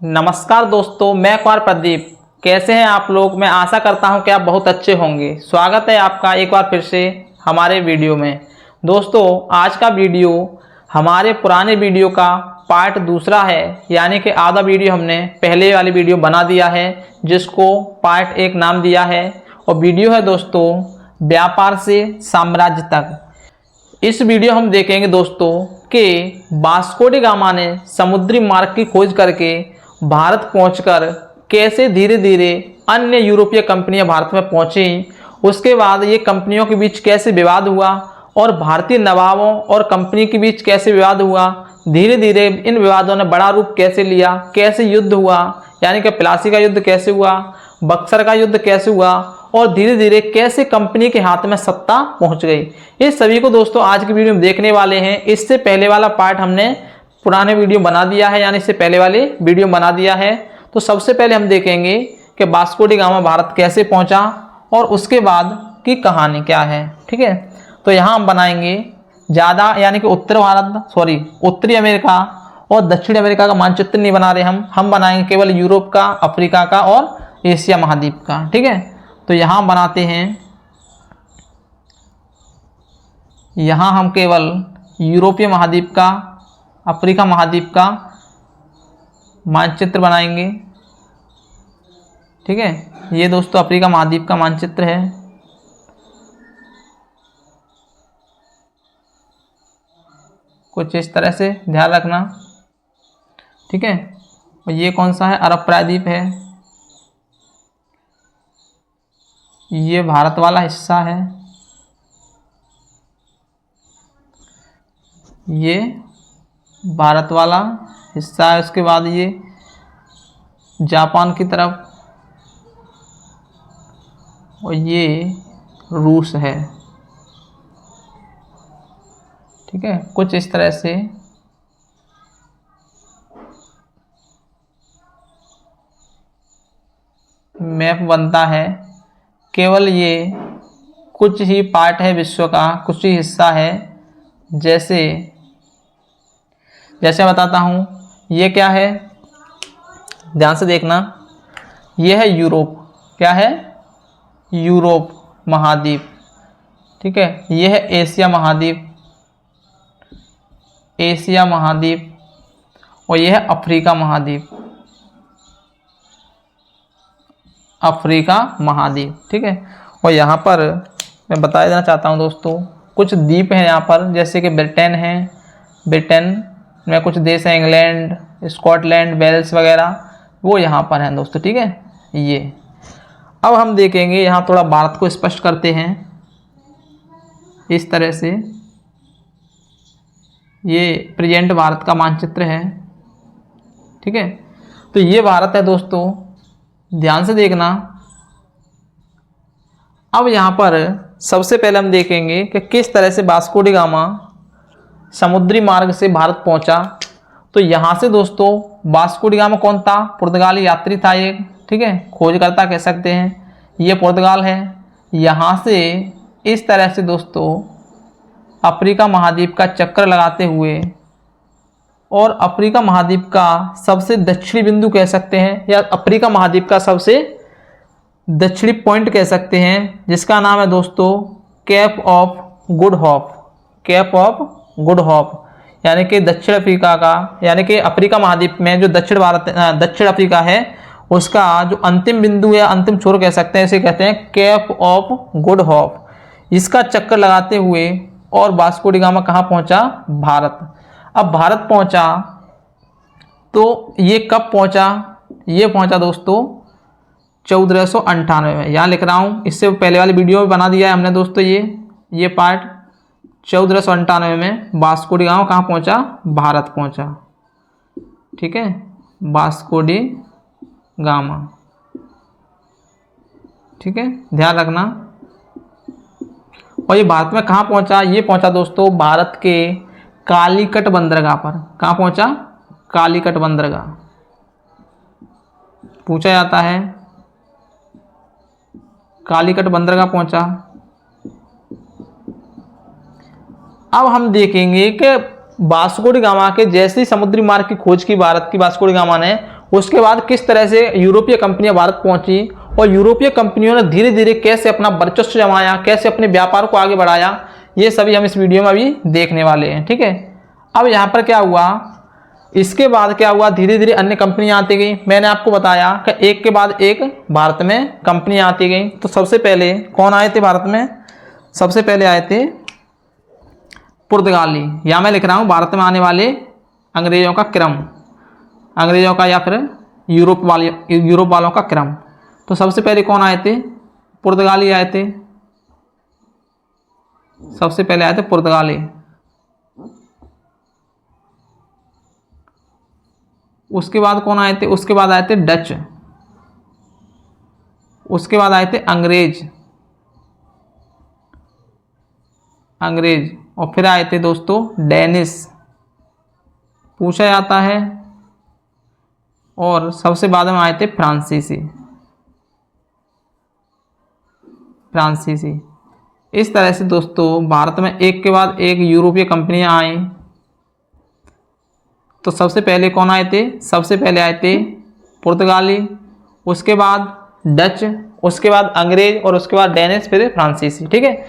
नमस्कार दोस्तों, मैं कुमार प्रदीप। कैसे हैं आप लोग? मैं आशा करता हूं कि आप बहुत अच्छे होंगे। स्वागत है आपका एक बार फिर से हमारे वीडियो में। दोस्तों, आज का वीडियो हमारे पुराने वीडियो का पार्ट दूसरा है, यानी कि आधा वीडियो हमने पहले वाली वीडियो बना दिया है जिसको पार्ट 1 नाम दिया है। और वीडियो है दोस्तों, व्यापार से साम्राज्य तक। इस वीडियो हम देखेंगे दोस्तों कि वास्को डी गामा ने समुद्री मार्ग की खोज करके भारत पहुंचकर कैसे धीरे धीरे अन्य यूरोपीय कंपनियां भारत में पहुंची, उसके बाद ये कंपनियों के बीच कैसे विवाद हुआ और भारतीय नवाबों और कंपनी के बीच कैसे विवाद हुआ, धीरे धीरे इन विवादों ने बड़ा रूप कैसे लिया, कैसे युद्ध हुआ, यानी कि प्लासी का युद्ध कैसे हुआ, बक्सर का युद्ध कैसे हुआ और धीरे धीरे कैसे कंपनी के हाथ में सत्ता पहुंच गई। इस सभी को दोस्तों आज की वीडियो में देखने वाले हैं। इससे पहले वाला पार्ट हमने पुराने वीडियो बना दिया है, यानी इससे पहले वाले वीडियो बना दिया है। तो सबसे पहले हम देखेंगे कि वास्को डी गामा भारत कैसे पहुंचा और उसके बाद की कहानी क्या है। ठीक है, तो यहाँ हम बनाएंगे ज़्यादा, यानी कि उत्तरी अमेरिका और दक्षिण अमेरिका का मानचित्र नहीं बना रहे हम बनाएंगे केवल यूरोप का, अफ्रीका का और एशिया महाद्वीप का। ठीक है, तो यहाँ बनाते हैं, यहाँ हम केवल यूरोपीय महाद्वीप का, अफ्रीका महाद्वीप का मानचित्र बनाएंगे। ठीक है, ये दोस्तों अफ्रीका महाद्वीप का मानचित्र है। कुछ इस तरह से ध्यान रखना। ठीक है, और ये कौन सा है? अरब प्रायद्वीप है। ये भारत वाला हिस्सा है, ये भारत वाला हिस्सा है। उसके बाद ये जापान की तरफ और ये रूस है। ठीक है, कुछ इस तरह से मैप बनता है। केवल ये कुछ ही पार्ट है विश्व का, कुछ ही हिस्सा है। जैसे बताता हूँ, ये क्या है, ध्यान से देखना। ये है यूरोप। क्या है? यूरोप महाद्वीप। ठीक है, ये है एशिया महाद्वीप, एशिया महाद्वीप। और ये है अफ्रीका महाद्वीप, अफ्रीका महाद्वीप। ठीक है, और यहाँ पर मैं बता देना चाहता हूँ दोस्तों, कुछ द्वीप हैं यहाँ पर, जैसे कि ब्रिटेन है, ब्रिटेन में कुछ देश हैं, इंग्लैंड, स्कॉटलैंड, वेल्स वगैरह, वो यहाँ पर हैं दोस्तों। ठीक है, ये अब हम देखेंगे, यहाँ थोड़ा भारत को स्पष्ट करते हैं इस तरह से। ये प्रेजेंट भारत का मानचित्र है। ठीक है, तो ये भारत है दोस्तों, ध्यान से देखना। अब यहाँ पर सबसे पहले हम देखेंगे कि किस तरह से वास्को डी गामा समुद्री मार्ग से भारत पहुंचा। तो यहाँ से दोस्तों वास्को डी गामा कौन था? पुर्तगाली यात्री था एक। ठीक है, खोजकर्ता कह सकते हैं, ये पुर्तगाल है। यहाँ से इस तरह से दोस्तों अफ्रीका महाद्वीप का चक्कर लगाते हुए, और अफ्रीका महाद्वीप का सबसे दक्षिणी बिंदु कह सकते हैं, या अफ्रीका महाद्वीप का सबसे दक्षिणी पॉइंट कह सकते हैं, जिसका नाम है दोस्तों Cape of Good Hope. Cape of Good Hope, यानी कि दक्षिण अफ्रीका का, यानी कि अफ्रीका महाद्वीप में जो दक्षिण अफ्रीका है उसका जो अंतिम बिंदु या अंतिम छोर कह सकते हैं, इसे कहते हैं केप ऑफ गुड होप। इसका चक्कर लगाते हुए और वास्को डी गामा कहाँ पहुंचा? भारत। अब भारत पहुंचा तो ये कब पहुंचा? ये पहुंचा दोस्तों 1498 में। यहाँ लिख रहा हूँ, इससे पहले वाली वीडियो में बना दिया है हमने दोस्तों। ये पार्ट 1498 में वास्को डी गामा कहाँ पहुंचा? भारत पहुंचा। ठीक है, वास्को डी गामा। ठीक है, ध्यान रखना। और ये भारत में कहाँ पहुंचा? ये पहुंचा दोस्तों भारत के कालीकट बंदरगाह पर। कहाँ पहुंचा? कालीकट बंदरगाह। पूछा जाता है, कालीकट बंदरगाह पहुंचा। अब हम देखेंगे कि वास्को डी गामा के जैसे ही समुद्री मार्ग की खोज की भारत की वास्को डी गामा ने, उसके बाद किस तरह से यूरोपीय कंपनियां भारत पहुंची और यूरोपीय कंपनियों ने धीरे धीरे कैसे अपना वर्चस्व जमाया, कैसे अपने व्यापार को आगे बढ़ाया, ये सभी हम इस वीडियो में अभी देखने वाले हैं। ठीक है, अब यहाँ पर क्या हुआ, इसके बाद क्या हुआ, धीरे धीरे अन्य कंपनियां आती गई। मैंने आपको बताया कि एक के बाद एक भारत में कंपनियां आती गई। तो सबसे पहले कौन आए थे भारत में, सबसे पहले आए थे पुर्तगाली। या मैं लिख रहा हूँ भारत में आने वाले अंग्रेजों का क्रम, अंग्रेजों का या फिर यूरोप वालों का क्रम। तो सबसे पहले कौन आए थे, पुर्तगाली आए थे। सबसे पहले आए थे पुर्तगाली, उसके बाद कौन आए थे, उसके बाद आए थे डच, उसके बाद आए थे अंग्रेज, और फिर आए थे दोस्तों डेनिस, पूछा जाता है, और सबसे बाद में आए थे फ्रांसीसी। इस तरह से दोस्तों भारत में एक के बाद एक यूरोपीय कंपनियां आई। तो सबसे पहले कौन आए थे, सबसे पहले आए थे पुर्तगाली, उसके बाद डच, उसके बाद अंग्रेज और उसके बाद डेनिस, फिर फ्रांसीसी। ठीक है,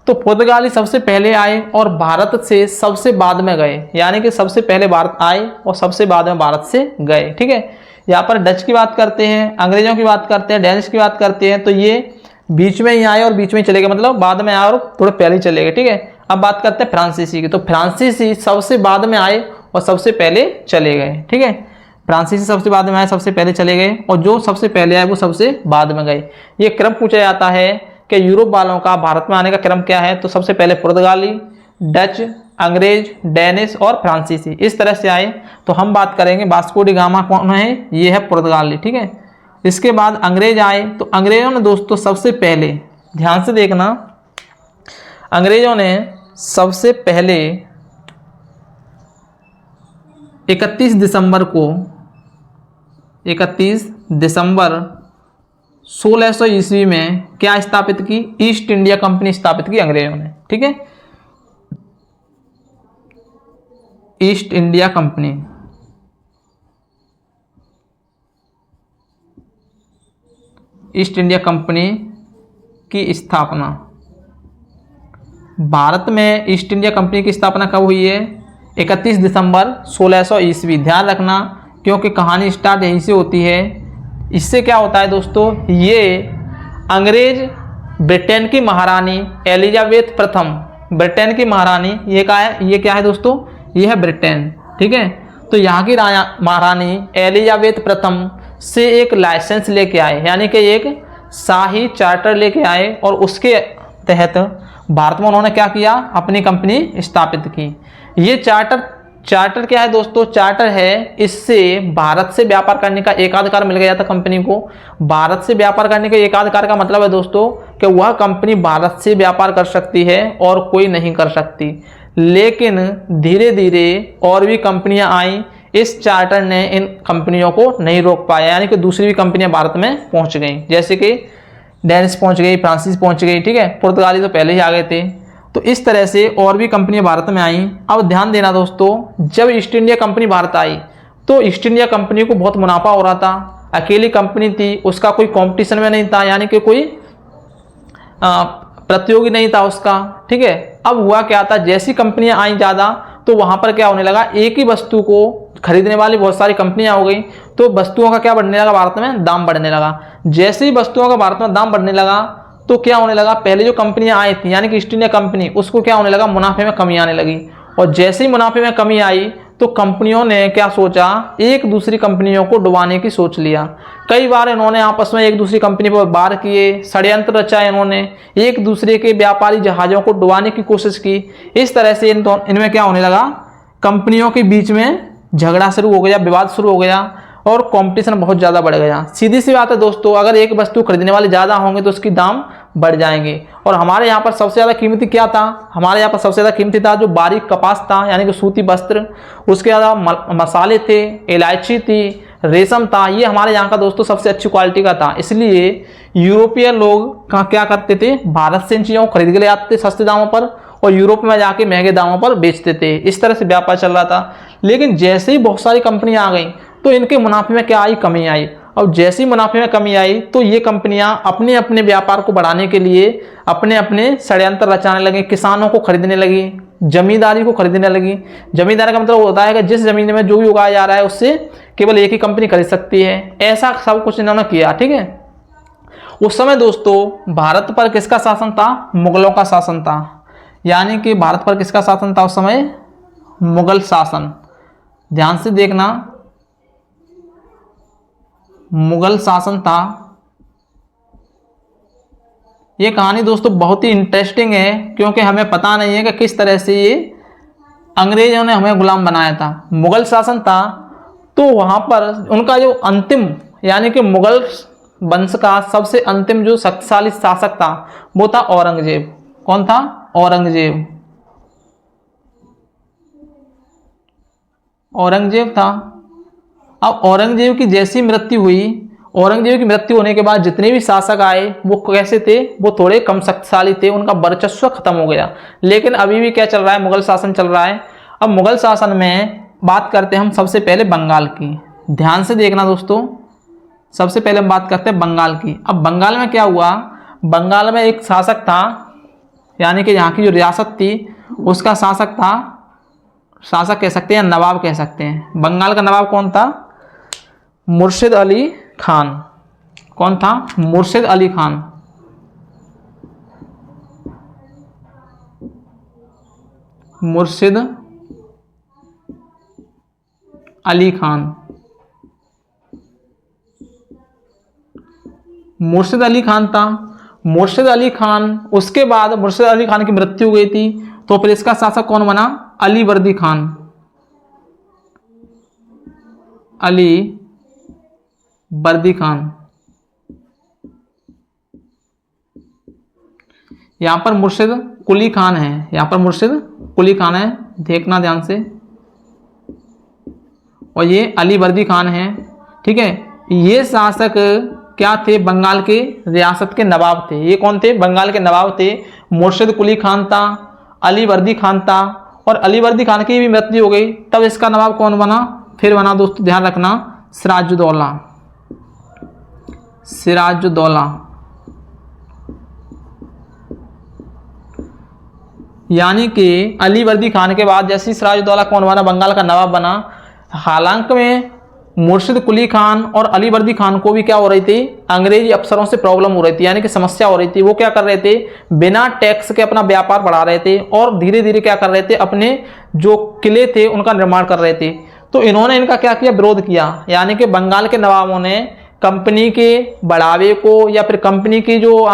तो पुर्तगाली सबसे पहले आए और भारत से सबसे बाद में गए, यानी कि सबसे पहले भारत आए और सबसे बाद में भारत से गए। ठीक है, यहाँ पर डच की बात करते हैं, अंग्रेजों की बात करते हैं, डेनिश की बात करते हैं, तो ये बीच में ही आए और बीच में ही चले गए, मतलब बाद में आए और थोड़े पहले ही चले गए। ठीक है, अब बात करते हैं फ्रांसीसी की। तो फ्रांसीसी सबसे बाद में आए और सबसे पहले चले गए। ठीक है, फ्रांसीसी सबसे बाद में आए, सबसे पहले चले गए, और जो सबसे पहले आए वो सबसे बाद में गए। ये क्रम पूछा जाता है कि यूरोप वालों का भारत में आने का क्रम क्या है। तो सबसे पहले पुर्तगाली, डच, अंग्रेज, डेनिश और फ्रांसीसी, इस तरह से आए। तो हम बात करेंगे वास्को डी गामा कौन है, ये है पुर्तगाली। ठीक है, इसके बाद अंग्रेज आए। तो अंग्रेजों ने दोस्तों सबसे पहले, ध्यान से देखना, अंग्रेजों ने सबसे पहले 31 दिसंबर 1600 ईस्वी में क्या स्थापित की, ईस्ट इंडिया कंपनी स्थापित की अंग्रेजों ने। ठीक है, east India company, east India company की स्थापना। भारत में ईस्ट इंडिया कंपनी की स्थापना कब हुई है, 31 दिसंबर 1600 ईस्वी। ध्यान रखना, क्योंकि कहानी स्टार्ट यहीं से होती है। इससे क्या होता है दोस्तों, ये अंग्रेज ब्रिटेन की महारानी एलिजाबेथ प्रथम, ब्रिटेन की महारानी, ये क्या है दोस्तों, ये है ब्रिटेन। ठीक है, तो यहाँ की महारानी एलिजाबेथ प्रथम से एक लाइसेंस लेके आए, यानी कि एक शाही चार्टर लेके आए, और उसके तहत भारत में उन्होंने क्या किया, अपनी कंपनी स्थापित की। ये चार्टर क्या है दोस्तों, चार्टर है, इससे भारत से व्यापार करने का एकाधिकार मिल गया था कंपनी को। भारत से व्यापार करने के एकाधिकार का मतलब है दोस्तों कि वह कंपनी भारत से व्यापार कर सकती है और कोई नहीं कर सकती। लेकिन धीरे धीरे और भी कंपनियां आई, इस चार्टर ने इन कंपनियों को नहीं रोक पाया, यानी कि दूसरी भी कंपनियां भारत में पहुंच गई, जैसे कि डेनिश पहुंच गई, फ्रांसीसी पहुंच गई। ठीक है, पुर्तगाली तो पहले ही आ गए थे। तो इस तरह से और भी कंपनियां भारत में आई। अब ध्यान देना दोस्तों, जब ईस्ट इंडिया कंपनी भारत आई तो ईस्ट इंडिया कंपनी को बहुत मुनाफा हो रहा था। अकेली कंपनी थी, उसका कोई कंपटीशन में नहीं था, यानी कि कोई प्रतियोगी नहीं था उसका। ठीक है, अब हुआ क्या था, जैसी कंपनियां आई ज़्यादा, तो वहाँ पर क्या होने लगा, एक ही वस्तु को खरीदने वाली बहुत सारी कंपनियां हो गई, तो वस्तुओं का क्या बढ़ने लगा, भारत में दाम बढ़ने लगा। जैसे ही वस्तुओं का भारत में दाम बढ़ने लगा, तो क्या होने लगा, पहले जो कंपनियां आई थी, यानी कि ईस्ट इंडिया कंपनी, उसको क्या होने लगा, मुनाफे में कमी आने लगी। और जैसे ही मुनाफे में कमी आई, तो कंपनियों ने क्या सोचा, एक दूसरी कंपनियों को डुबाने की सोच लिया। कई बार इन्होंने आपस में एक दूसरी कंपनी पर वार किए, षड्यंत्र रचा, इन्होंने एक दूसरे के व्यापारी जहाज़ों को डुबाने की कोशिश की। इस तरह से इनमें क्या होने लगा, कंपनियों के बीच में झगड़ा शुरू हो गया, विवाद शुरू हो गया, और कंपटीशन बहुत ज़्यादा बढ़ गया। सीधी सी बात है दोस्तों, अगर एक वस्तु खरीदने वाले ज़्यादा होंगे तो उसकी दाम बढ़ जाएंगे। और हमारे यहाँ पर सबसे ज़्यादा कीमती क्या था, हमारे यहाँ पर सबसे ज़्यादा कीमती था जो बारीक कपास था, यानी कि सूती वस्त्र, उसके अलावा मसाले थे, इलायची थी, रेशम था। ये हमारे यहाँ का दोस्तों सबसे अच्छी क्वालिटी का था। इसलिए यूरोपीय लोग क्या करते थे, भारत से इन चीज़ों को खरीद के ले आते थे सस्ते दामों पर, और यूरोप में जाके महंगे दामों पर बेचते थे। इस तरह से व्यापार चल रहा था। लेकिन जैसे ही बहुत सारी कंपनियां आ गई, तो इनके मुनाफे में क्या आई, कमी आई। और जैसी मुनाफे में कमी आई तो ये कंपनियां अपने अपने व्यापार को बढ़ाने के लिए अपने अपने षड्यंत्र रचाने लगी, किसानों को खरीदने लगी, जमींदारी को खरीदने लगी। जमींदारी का मतलब होता है कि जिस जमीन में जो भी उगाया जा रहा है उससे केवल एक ही कंपनी खरीद सकती है। ऐसा सब कुछ इन्होंने किया, ठीक है। उस समय दोस्तों भारत पर किसका शासन था, मुगलों का शासन था। यानी कि भारत पर किसका शासन था उस समय, मुगल शासन। ध्यान से देखना, मुगल शासन था। ये कहानी दोस्तों बहुत ही इंटरेस्टिंग है, क्योंकि हमें पता नहीं है कि किस तरह से ये अंग्रेजों ने हमें गुलाम बनाया था। मुगल शासन था, तो वहां पर उनका जो अंतिम, यानी कि मुगल वंश का सबसे अंतिम जो शक्तिशाली शासक था वो था औरंगजेब। कौन था, औरंगजेब। औरंगजेब था। अब औरंगजेब की जैसी मृत्यु हुई, औरंगजेब की मृत्यु होने के बाद जितने भी शासक आए वो कैसे थे, वो थोड़े कम शक्तिशाली थे, उनका वर्चस्व खत्म हो गया। लेकिन अभी भी क्या चल रहा है, मुगल शासन चल रहा है। अब मुगल शासन में बात करते हैं हम सबसे पहले बंगाल की। ध्यान से देखना दोस्तों, सबसे पहले हम बात करते हैं बंगाल की। अब बंगाल में क्या हुआ, बंगाल में एक शासक था, यानी कि यहाँ की जो रियासत थी उसका शासक था, शासक कह सकते हैं, नवाब कह सकते हैं। बंगाल का नवाब कौन था, मुर्शिद अली खान। कौन था, मुर्शिद अली खान। मुर्शिद अली खान। मुर्शिद अली खान था। मुर्शिद अली खान, उसके बाद मुर्शिद अली खान की मृत्यु हो गई थी, तो फिर इसका शासक कौन बना, अली वर्दी खान। अली वर्दी खान। यहां पर मुर्शिद कुली खान है, यहां पर मुर्शिद कुली खान है, देखना ध्यान से। और ये अली वर्दी खान है, ठीक है। ये शासक क्या थे, बंगाल के रियासत के नवाब थे। ये कौन थे, बंगाल के नवाब थे। मुर्शिद कुली खान था, अली वर्दी खान था, और अली वर्दी खान की भी मृत्यु हो गई। तब इसका नवाब कौन बना, फिर बना दोस्तों, ध्यान रखना, सिराजुद्दौला। सिराजुद्दौला। यानी कि अली वर्दी खान के बाद जैसे सिराजुद्दौला कौन बना, बंगाल का नवाब बना। हालांकि में मुर्शिद कुली खान और अली वर्दी खान को भी क्या हो रही थी, अंग्रेजी अफसरों से प्रॉब्लम हो रही थी, यानी कि समस्या हो रही थी। वो क्या कर रहे थे, बिना टैक्स के अपना व्यापार बढ़ा रहे थे और धीरे धीरे क्या कर रहे थे, अपने जो किले थे उनका निर्माण कर रहे थे। तो इन्होंने इनका क्या किया, विरोध किया। यानी कि बंगाल के नवाबों ने कंपनी के बढ़ावे को, या फिर कंपनी की जो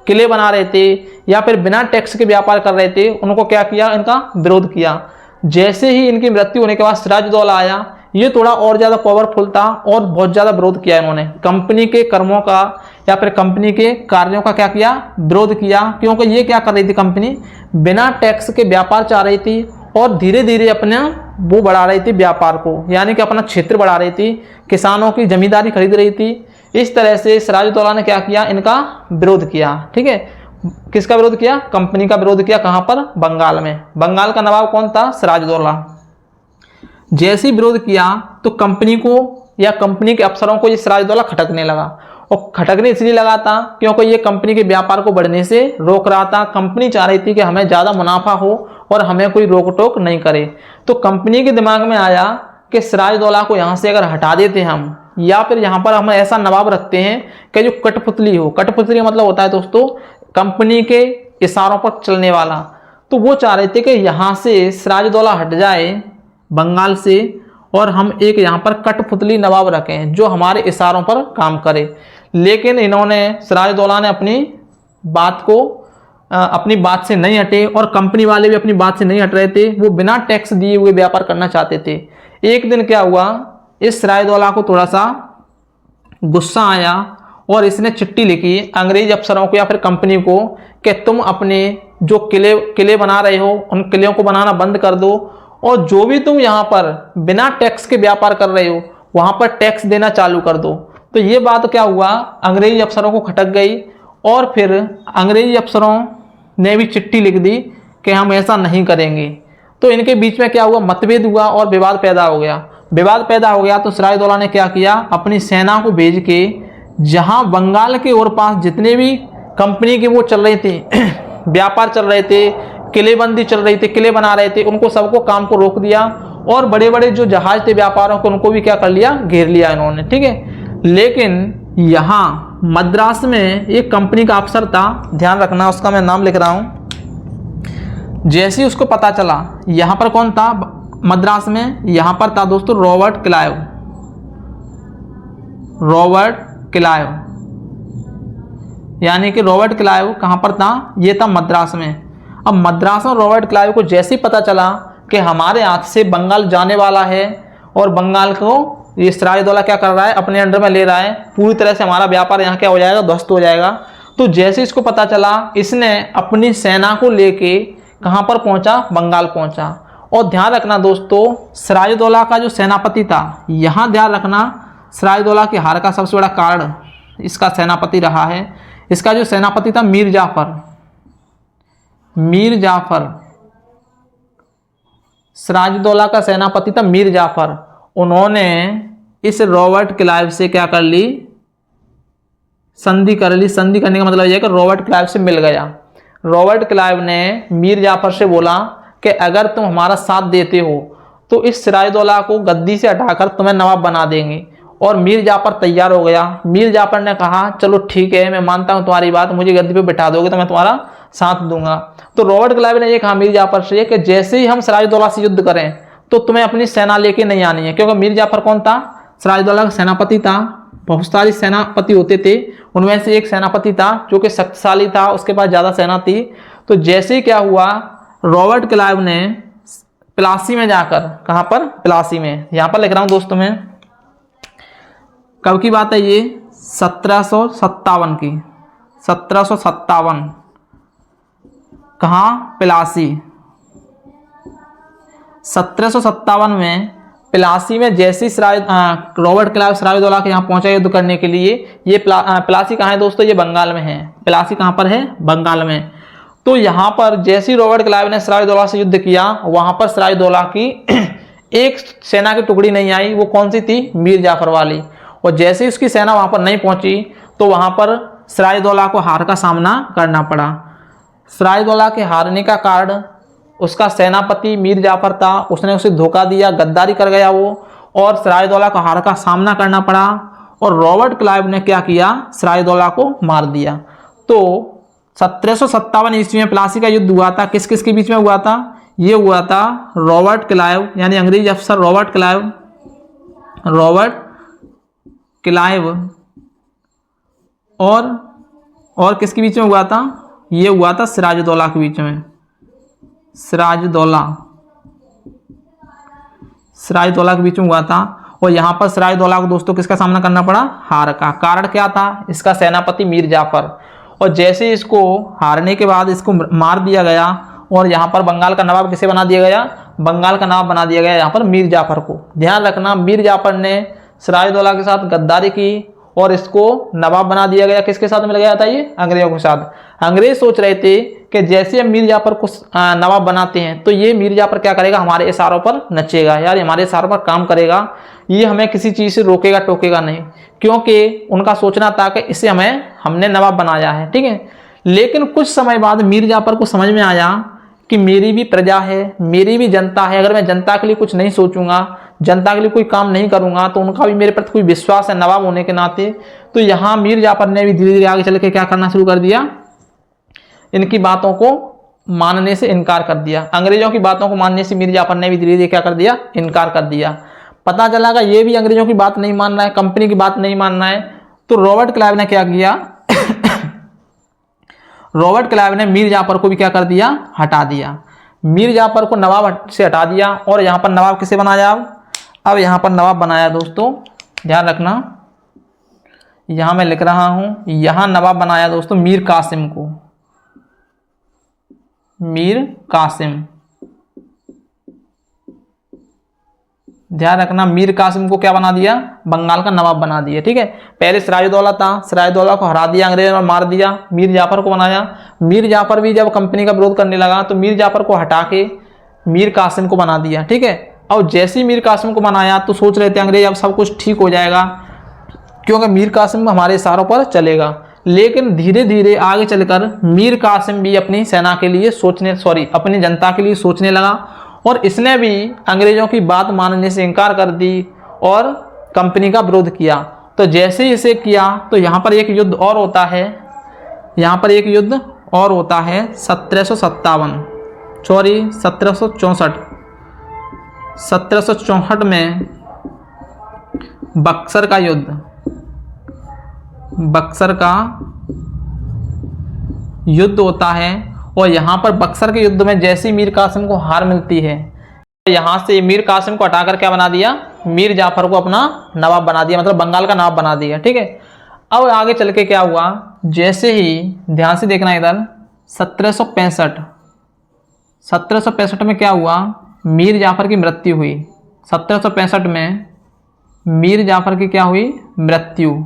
किले बना रहे थे या फिर बिना टैक्स के व्यापार कर रहे थे, उनको क्या किया, इनका विरोध किया। जैसे ही इनकी मृत्यु होने के बाद सिराजुद्दौला आया, ये थोड़ा और ज़्यादा पावरफुल था और बहुत ज़्यादा विरोध किया इन्होंने। कंपनी के कर्मों का या फिर कंपनी के कार्यों का क्या किया, विरोध किया। क्योंकि ये क्या कर रही थी, कंपनी बिना टैक्स के व्यापार चाह रही थी और धीरे धीरे अपना वो बढ़ा रही थी व्यापार को, यानी कि अपना क्षेत्र बढ़ा रही थी, किसानों की जमींदारी खरीद रही थी। इस तरह से सिराजुद्दौला ने क्या किया, इनका विरोध किया, ठीक है। किसका विरोध किया, कंपनी का विरोध किया। कहां पर, बंगाल में। बंगाल का नवाब कौन था, सिराजुद्दौला। जैसे ही विरोध किया तो कंपनी को या कंपनी के अफसरों को ये सिराजुद्दौला खटकने लगा। और खटकने इसलिए लगा था क्योंकि ये कंपनी के व्यापार को बढ़ने से रोक रहा था। कंपनी चाह रही थी कि हमें ज़्यादा मुनाफा हो और हमें कोई रोक टोक नहीं करे। तो कंपनी के दिमाग में आया कि सिराजुद्दौला को यहाँ से अगर हटा देते हम, या फिर यहाँ पर हम ऐसा नवाब रखते हैं कि जो कठपुतली हो। कठपुतली मतलब होता है दोस्तों कंपनी के इशारों पर चलने वाला। तो वो चाह रहे थे कि यहाँ से सिराजुद्दौला हट जाए बंगाल से, और हम एक यहाँ पर कठपुतली नवाब रखें जो हमारे इशारों पर काम करे। लेकिन इन्होंने, सिराजुद्दौला ने अपनी बात से नहीं हटे, और कंपनी वाले भी अपनी बात से नहीं हट रहे थे। वो बिना टैक्स दिए हुए व्यापार करना चाहते थे। एक दिन क्या हुआ, इस सिराजुद्दौला को थोड़ा सा गुस्सा आया और इसने चिट्ठी लिखी अंग्रेज अफसरों को या फिर कंपनी को कि तुम अपने जो किले बना रहे हो उन किलों को बनाना बंद कर दो, और जो भी तुम यहाँ पर बिना टैक्स के व्यापार कर रहे हो वहाँ पर टैक्स देना चालू कर दो। तो ये बात क्या हुआ, अंग्रेजी अफसरों को खटक गई, और फिर अंग्रेजी अफसरों ने भी चिट्ठी लिख दी कि हम ऐसा नहीं करेंगे। तो इनके बीच में क्या हुआ, मतभेद हुआ और विवाद पैदा हो गया। विवाद पैदा हो गया तो सिराजुद्दौला ने क्या किया, अपनी सेना को भेज के जहां बंगाल के और पास जितने भी कंपनी के वो चल रहे थे व्यापार चल रहे थे, किलेबंदी चल रही थी, किले बना रहे थे, उनको सबको काम को रोक दिया और बड़े बड़े जो जहाज थे व्यापारों को उनको भी क्या कर लिया, घेर लिया इन्होंने, ठीक है। लेकिन यहाँ मद्रास में एक कंपनी का अफसर था, ध्यान रखना उसका मैं नाम लिख रहा हूँ। जैसे ही उसको पता चला, यहाँ पर कौन था मद्रास में, यहाँ पर था दोस्तों रॉबर्ट क्लाइव। रॉबर्ट क्लाइव यानी कि रॉबर्ट क्लाइव कहाँ पर था, ये था मद्रास में। अब मद्रास में रॉबर्ट क्लाइव को जैसे ही पता चला कि हमारे हाथ से बंगाल जाने वाला है और बंगाल को ये सिराजुद्दौला क्या कर रहा है, अपने अंडर में ले रहा है, पूरी तरह से हमारा व्यापार यहाँ क्या हो जाएगा, ध्वस्त हो जाएगा। तो जैसे इसको पता चला, इसने अपनी सेना को लेके कहाँ पर पहुँचा, बंगाल पहुँचा। और ध्यान रखना दोस्तों, सिराजुद्दौला का जो सेनापति था, यहाँ ध्यान रखना सिराजुद्दौला की हार का सबसे बड़ा कारण इसका सेनापति रहा है। इसका जो सेनापति था मीर जाफर, मीर जाफर, सिराजुद्दौला का सेनापति था मीर जाफर। उन्होंने इस रॉबर्ट क्लाइव से क्या कर ली, संधि कर ली। संधि करने का मतलब यह है कि रॉबर्ट क्लाइव से मिल गया। रॉबर्ट क्लाइव ने मीर जाफर से बोला कि अगर तुम हमारा साथ देते हो तो इस सिराजुद्दौला को गद्दी से हटाकर तुम्हें नवाब बना देंगे। और मीर जाफर तैयार हो गया। मीर जाफर ने कहा चलो ठीक है, मैं मानता हूं तुम्हारी बात, मुझे गद्दी पे बिठा दोगे तो मैं तुम्हारा साथ दूंगा। तो रॉबर्ट क्लाइव ने ये कहा मीर जाफर से कि जैसे ही हम सिराजुद्दौला से युद्ध करें तो तुम्हें अपनी सेना लेके नहीं आनी है, क्योंकि मीर जाफर कौन था, सिराजुद्दौला का सेनापति था। बहुत सारे सेनापति होते थे, उनमें से एक सेनापति था जो कि शक्तिशाली था, उसके पास ज़्यादा सेना थी। तो जैसे ही क्या हुआ, रॉबर्ट क्लाइव ने प्लासी में जाकर, कहाँ पर, प्लासी में, यहाँ पर लिख रहा हूँ दोस्तों मैं, कब की बात है ये, 1757 की, 1757, कहाँ, प्लासी। 1757 में प्लासी में जैसे रॉबर्ट क्लाइव सिराजुद्दौला के यहाँ पहुंचा युद्ध करने के लिए। ये प्लासी कहाँ है दोस्तों, ये बंगाल में है। प्लासी कहाँ पर है, बंगाल में। तो यहाँ पर जैसे ही रॉबर्ट क्लाइव ने सिराजुद्दौला से युद्ध किया, वहाँ पर सिराजुद्दौला की एक सेना की टुकड़ी नहीं आई। वो कौन सी थी, मीर जाफर वाली। और जैसे ही उसकी सेना वहाँ पर नहीं पहुँची तो वहाँ पर सिराजुद्दौला को हार का सामना करना पड़ा। सिराजुद्दौला के हारने का कारण उसका सेनापति मीर जाफर था, उसने उसे धोखा दिया, गद्दारी कर गया वो, और सिराजुद्दौला को हार का सामना करना पड़ा। और रॉबर्ट क्लाइव ने क्या किया, सिराजुद्दौला को मार दिया। तो 1757 ईस्वी में प्लासी का युद्ध हुआ था। किस किस के बीच में हुआ था, ये हुआ था रॉबर्ट क्लाइव यानी अंग्रेजी अफसर रॉबर्ट क्लाइव, रॉबर्ट क्लाइव और किसके बीच में हुआ था, ये हुआ था सिराजुद्दौला के बीच में। सिराजुद्दौला के बीच में हुआ था। और यहाँ पर सिराजुद्दौला को दोस्तों किसका सामना करना पड़ा, हार का। कारण क्या था, इसका सेनापति मीर जाफर। और जैसे इसको हारने के बाद इसको मार दिया गया और यहाँ पर बंगाल का नवाब किसे बना दिया गया, बंगाल का नवाब बना दिया गया यहाँ पर मीर जाफर को। ध्यान रखना, मीर जाफर ने सिराजुद्दौला के साथ गद्दारी की और इसको नवाब बना दिया गया। किसके साथ मिल गया था ये, अंग्रेजों के साथ। अंग्रेज सोच रहे थे कि जैसे हम मीर जाफर को नवाब बनाते हैं तो ये मीर जाफर क्या करेगा, हमारे इशारों पर नचेगा, यार हमारे इशारों पर काम करेगा, ये हमें किसी चीज़ से रोकेगा टोकेगा नहीं, क्योंकि उनका सोचना था कि इसे हमने नवाब बनाया है, ठीक है। लेकिन कुछ समय बाद मीर जाफर को समझ में आया कि मेरी भी प्रजा है, मेरी भी जनता है, अगर मैं जनता के लिए कुछ नहीं सोचूंगा, जनता के लिए कोई काम नहीं करूंगा तो उनका भी मेरे प्रति कोई विश्वास है नवाब होने के नाते। तो यहाँ मीर जाफर ने भी धीरे धीरे आगे चल के क्या करना शुरू कर दिया, इनकी बातों को मानने से इनकार कर दिया। अंग्रेजों की बातों को मानने से मीर जाफर ने भी धीरे धीरे क्या कर दिया, इनकार कर दिया। पता चला कि ये भी अंग्रेजों की बात नहीं मान रहा है, कंपनी की बात नहीं मान रहा है। तो रॉबर्ट क्लाइव ने क्या किया रॉबर्ट क्लाइव ने मीर जाफर को भी क्या कर दिया, हटा दिया। मीर जाफर को नवाब से हटा दिया और यहाँ पर नवाब किसे बनाया, अब यहाँ पर नवाब बनाया दोस्तों, ध्यान रखना, यहाँ मैं लिख रहा हूँ, यहाँ नवाब बनाया दोस्तों मीर कासिम को, मीर कासिम। ध्यान रखना, मीर कासिम को क्या बना दिया, बंगाल का नवाब बना दिया, ठीक है। पहले सिराजुद्दौला था, सिराजुद्दौला को हरा दिया अंग्रेजों ने, मार दिया, मीर जाफर को बनाया। मीर जाफर भी जब कंपनी का विरोध करने लगा तो मीर जाफर को हटा के मीर कासिम को बना दिया, ठीक है। और जैसे ही मीर कासिम को बनाया तो सोच रहे थे अंग्रेज अब सब कुछ ठीक हो जाएगा, क्योंकि मीर कासिम हमारे इशारों पर चलेगा। लेकिन धीरे धीरे आगे चलकर मीर कासिम भी अपनी सेना के लिए अपनी जनता के लिए सोचने लगा, और इसने भी अंग्रेजों की बात मानने से इनकार कर दी और कंपनी का विरोध किया। तो जैसे ही इसे किया तो यहाँ पर एक युद्ध और होता है, 1764 में बक्सर का युद्ध होता है। और यहाँ पर बक्सर के युद्ध में जैसे ही मीर कासिम को हार मिलती है, तो यहाँ से मीर कासिम को हटाकर क्या बना दिया, मीर जाफर को अपना नवाब बना दिया, मतलब बंगाल का नवाब बना दिया। ठीक है, अब आगे चल के क्या हुआ, जैसे ही ध्यान से देखना इधर 1765 में क्या हुआ, मीर जाफर की मृत्यु हुई। 1765 में मीर जाफर की क्या हुई, मृत्यु।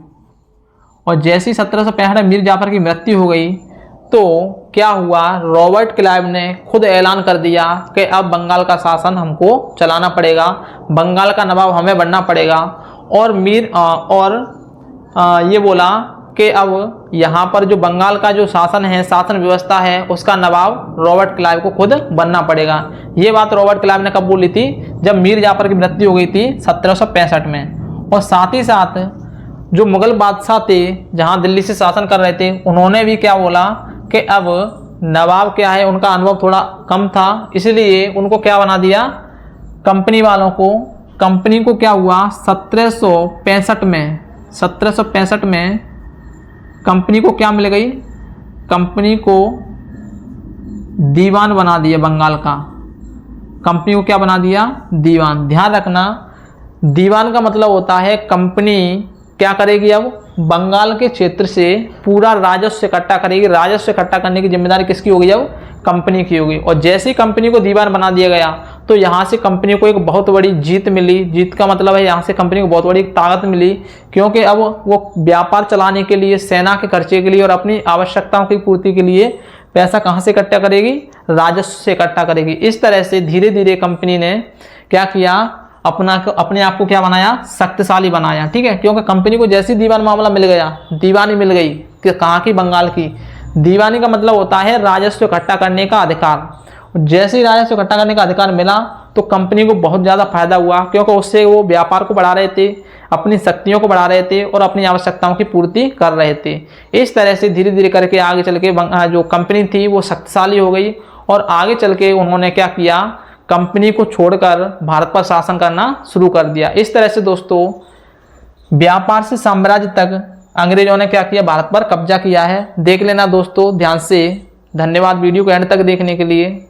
और जैसे ही 1765 में मीर जाफर की मृत्यु हो गई तो क्या हुआ, रॉबर्ट क्लाइव ने खुद ऐलान कर दिया कि अब बंगाल का शासन हमको चलाना पड़ेगा, बंगाल का नवाब हमें बनना पड़ेगा। और ये बोला कि अब यहाँ पर जो बंगाल का जो शासन है, शासन व्यवस्था है, उसका नवाब रॉबर्ट क्लाइव को खुद बनना पड़ेगा। ये बात रॉबर्ट क्लाइव ने कब बोली थी, जब मीर जाफर की मृत्यु हो गई थी 1765 में। और साथ ही साथ जो मुगल बादशाह थे, जहाँ दिल्ली से शासन कर रहे थे, उन्होंने भी क्या बोला कि अब नवाब क्या है, उनका अनुभव थोड़ा कम था, इसलिए उनको क्या बना दिया, कंपनी वालों को। कंपनी को क्या हुआ, 1765 में कंपनी को क्या मिल गई, कंपनी को दीवान बना दिया बंगाल का। कंपनी को क्या बना दिया, दीवान। ध्यान रखना, दीवान का मतलब होता है कंपनी क्या करेगी, अब बंगाल के क्षेत्र से पूरा राजस्व इकट्ठा करेगी। राजस्व इकट्ठा करने की जिम्मेदारी किसकी होगी, अब कंपनी की होगी। और जैसे ही कंपनी को दीवान बना दिया गया तो यहाँ से कंपनी को एक बहुत बड़ी जीत मिली। जीत का मतलब है यहाँ से कंपनी को बहुत बड़ी ताकत मिली, क्योंकि अब वो व्यापार चलाने के लिए, सेना के खर्चे के लिए और अपनी आवश्यकताओं की पूर्ति के लिए पैसा कहाँ से इकट्ठा करेगी, राजस्व से इकट्ठा करेगी। इस तरह से धीरे धीरे कंपनी ने क्या किया, अपने आप को क्या बनाया, शक्तिशाली बनाया। ठीक है, क्योंकि कंपनी को जैसी दीवान मामला मिल गया, दीवानी मिल गई कि कहाँ की, बंगाल की। दीवानी का मतलब होता है राजस्व इकट्ठा करने का अधिकार। जैसे ही राजस्व इकट्ठा करने का अधिकार मिला तो कंपनी को बहुत ज़्यादा फायदा हुआ, क्योंकि उससे वो व्यापार को बढ़ा रहे थे, अपनी शक्तियों को बढ़ा रहे थे और अपनी आवश्यकताओं की पूर्ति कर रहे थे। इस तरह से धीरे धीरे करके आगे चल के जो कंपनी थी वो शक्तिशाली हो गई, और आगे चल के उन्होंने क्या किया, कंपनी को छोड़कर भारत पर शासन करना शुरू कर दिया। इस तरह से दोस्तों व्यापार से साम्राज्य तक अंग्रेजों ने क्या किया, भारत पर कब्जा किया है। देख लेना दोस्तों ध्यान से। धन्यवाद वीडियो को एंड तक देखने के लिए।